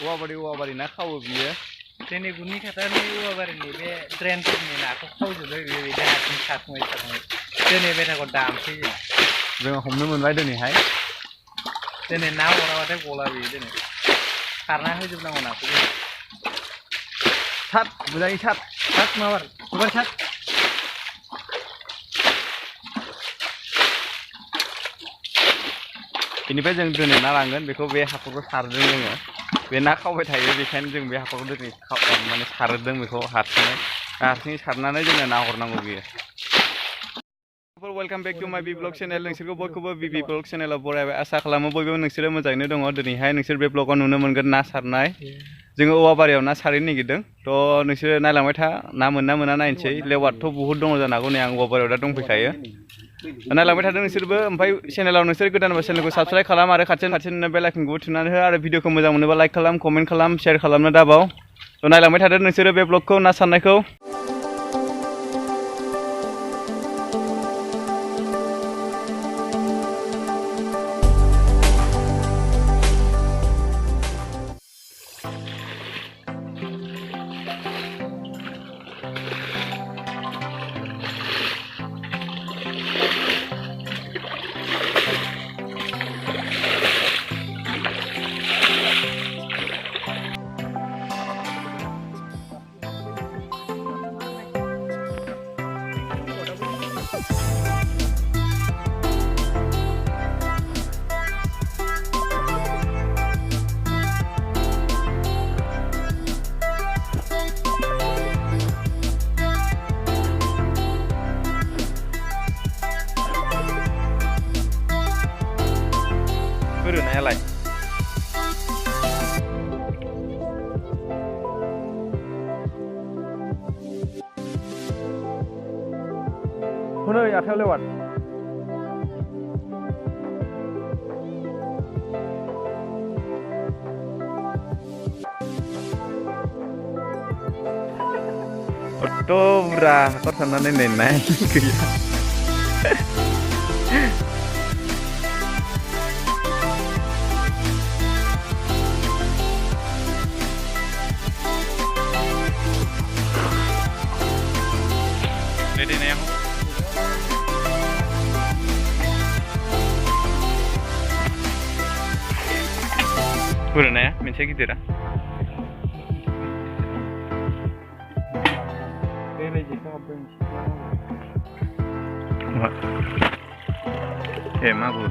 औवाबारि ना खावो बियो जोंनि गुनि खाथानि औवाबारिनि बे ड्रेनफोरनि नाखौ खावजोबो बेबायदि हारसिं साखुमै दिनै बेटाखौ दामसै जोङो हमनो मोनबाय दिनैहाय दिनै ना हराबाथाय गला बेयो दिनै सारना होजोबनांगौ नाखौ जों सात मोजाङै सात माबार सात बेनिफ्राय जों दिनै ना लांगोन बेखौ बे हाखरखौ सारदों जोङो बे ना खावबाय थायो बेखायनो जों बे हाखरखौ दिनै माने सारदों बेखौ हारसिङै सारनानै जोङो ना हरनांगौ बियो वेलकाम बेक टु माय बि ब्लग चेनेल नोंसोरखौ बयखौबो बि ब्लग चेनेलाव बरायबाय आसा खालामो बयबो नोंसोरो मोजाङैनो दङ दिनैहाय नोंसोर बे ब्लगाव नुनो मोनगोन ना सारनाय जोङो औवाबारियाव ना सारहैनो नागिरदों थ' नोंसोरो नायलांबाय था ना मोनना मोना नायनोसै लेवारथ' बुहुद दङ जानो हागौ नै आं औवाबारियाव दा दंफैखायो नायलांबाय थादों नोंसोरबो ओमफ्राय चेनेलाव नोंसोर गोदानबा चेनेलखौ साबस्क्राइब खालाम आरो खाथिनि बेल आइकनखौबो थुनानै हो आरो भिडिअखौ मोजां मोनोबा लाइक खालाम कमेन्ट खालाम शेयार खालामनो दाबाव थ' नायलांबाय थादो नोंसोरो बे ब्लगखौ ना सारनायखौ नायालाय हनै आखायाव लेवार खथ' बुरजा हाखर सारनानै नाय गैया Udah ya, mencek gitu ya. Magur.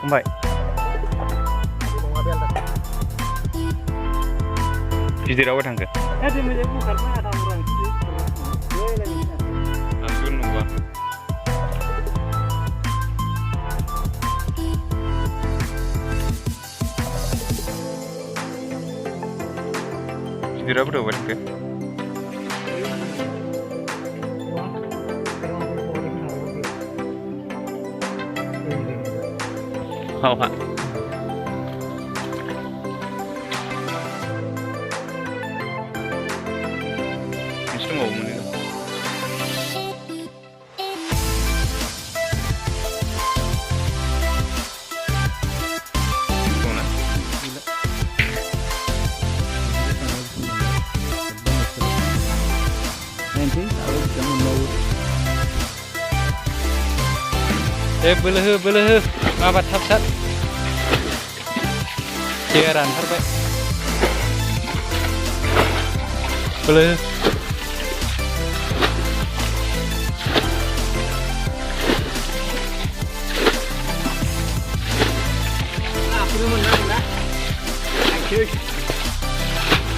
Baik. गिदिर रावबो थांखो आंबो नुवा गिदिराबो रावबो थांखो हा बोलो हो माबा थाब दैया रानथारबाय बोलो हो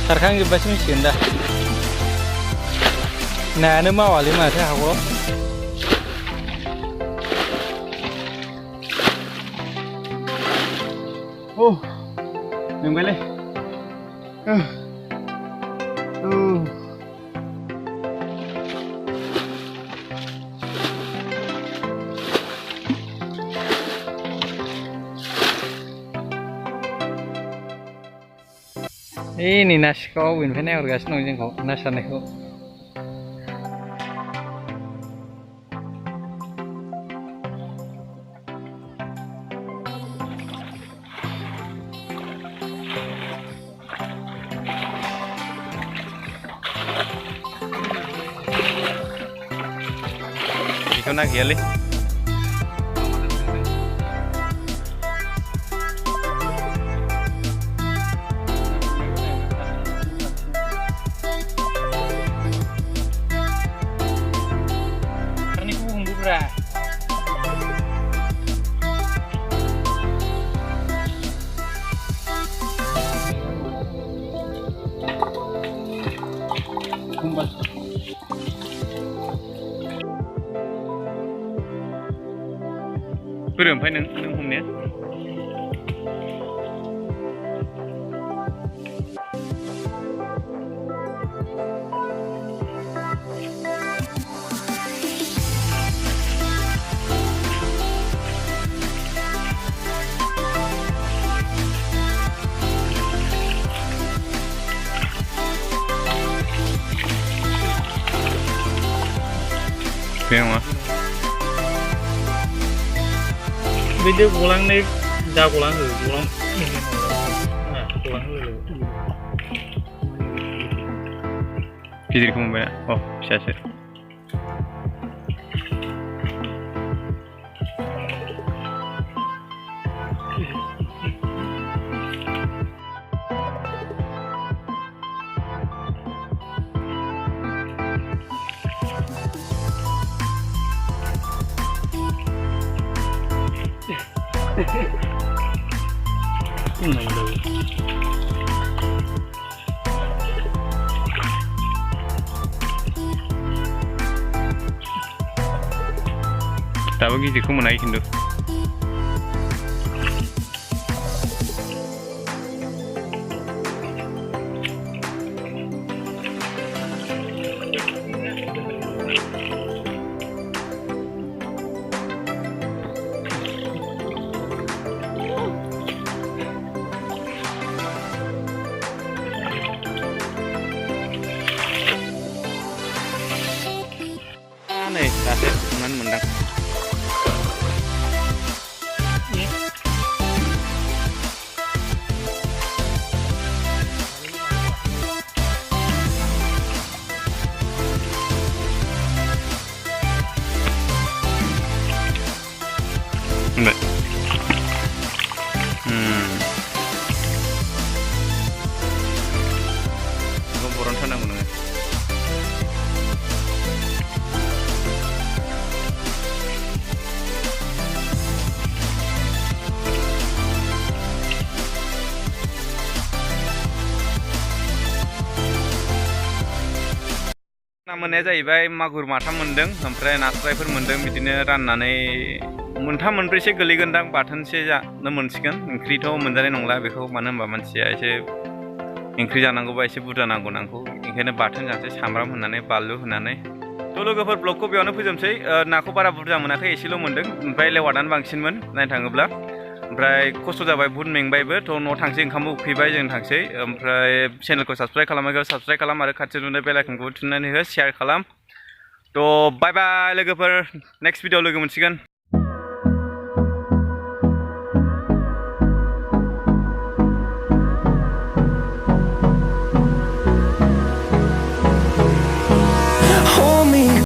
सारखांजोब्बासो मिथिगोन दा नायानो मावालै माथो हाखराव नंबायलै नै ना सिखाव अबेनिफ्राय नायहरगासिनो दं जोंखौ ना सारनायखौ बेखौ ना गैयालै बोरो ओमफ्राय नों हमनाया बे नङा Video ulang nih, dah ulang dulu, ulang dulu. गिदिरखौ मोनबाय ना अ फिसासो दाबो गिदिरखौ मोनाखै खिन्थु नै दासो संनानै मोनदां Mbak. Kok boron sana ngono. ना मोननाया जाहैबाय मागुर माथाम मोनदों ओमफ्राय नास्रायफोर मोनदों बिदिनो राननानै मोनथाम मोनब्रैसो गोलैगोनदां बाथोनसे जानो मोनसिगोन ओंख्रिथ' मोनजानाय नंला बेखौ मानो होनबा मानसिया एसे ओंख्रि जानांगौबा एसे बुरजा नांगौ ओंखायनो बाथोन जानोसै सामब्राम होनानै बानलु होनानै थ' लोगोफोर ब्लगखौ बेयावनो फोजोबसै नाखौ बारा बुरजा मोनाखै एसेल' मोनदों ओमफ्राय लेवार्डआनो बांसिनमोन नायनो थाङोब्ला ओमफ्राय खस्थ' जाबाय बुहुद मेंबायबो थ' न'आव थांसै ओंखामबो उखैबाय जों थांसै ओमफ्राय चेनेलखौ साबसक्राइब खालामाखै साबसक्राइब खालाम आरो खाथियाव नुनाय बेल आइकनखौबो थुनानै हो शेयार खालाम थ' बाय बाय लोगोफोर नेक्स्ट भिडिअ लोगो मोनसिगोन